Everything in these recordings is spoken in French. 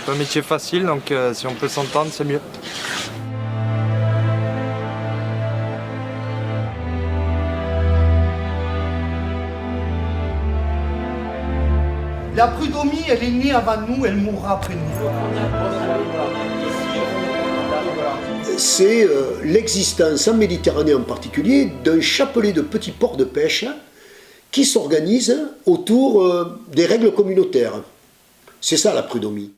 pas un métier facile, donc si on peut s'entendre, c'est mieux. La prud'homie, elle est née avant nous, elle mourra après nous. C'est l'existence en Méditerranée en particulier d'un chapelet de petits ports de pêche qui s'organisent autour des règles communautaires. C'est ça la prud'homie.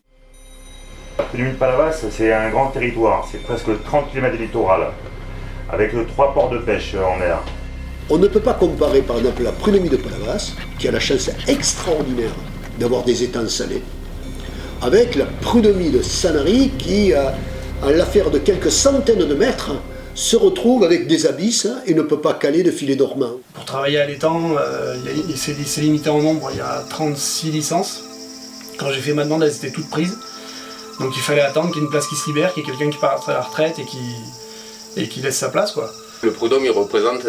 La prud'homie de Palavas, c'est un grand territoire, c'est presque 30 km de littoral, avec 3 ports de pêche en mer. On ne peut pas comparer par exemple la prud'homie de Palavas, qui a la chance extraordinaire d'avoir des étangs salés, avec la prud'homie de Sanary qui, en l'affaire de quelques centaines de mètres, se retrouve avec des abysses et ne peut pas caler de filet dormant. Pour travailler à l'étang, c'est limité en nombre, il y a 36 licences. Quand j'ai fait ma demande, elles étaient toutes prises. Donc il fallait attendre qu'il y ait une place qui se libère, qu'il y ait quelqu'un qui part à la retraite et qui laisse sa place, quoi. Le prud'homme, il représente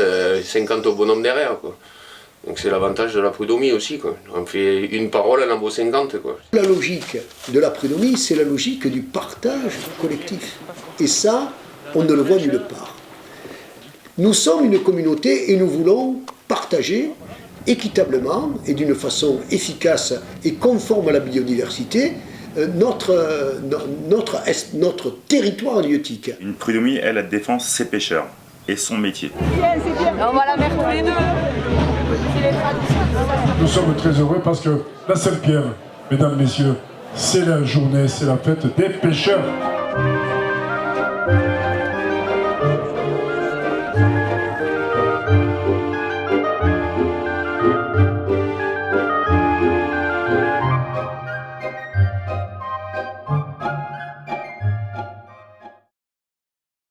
50 bonhommes derrière, quoi. Donc c'est l'avantage de la prud'homie aussi, quoi. On fait une parole, elle en vaut 50, quoi. La logique de la prud'homie, c'est la logique du partage collectif. Et ça, on ne le voit nulle part. Nous sommes une communauté et nous voulons partager équitablement et d'une façon efficace et conforme à la biodiversité notre territoire halieutique. Une prud'homie, elle défend ses pêcheurs et son métier. On va la mettre tous les deux. Nous sommes très heureux parce que la Sainte-Pierre, mesdames, messieurs, c'est la journée, c'est la fête des pêcheurs.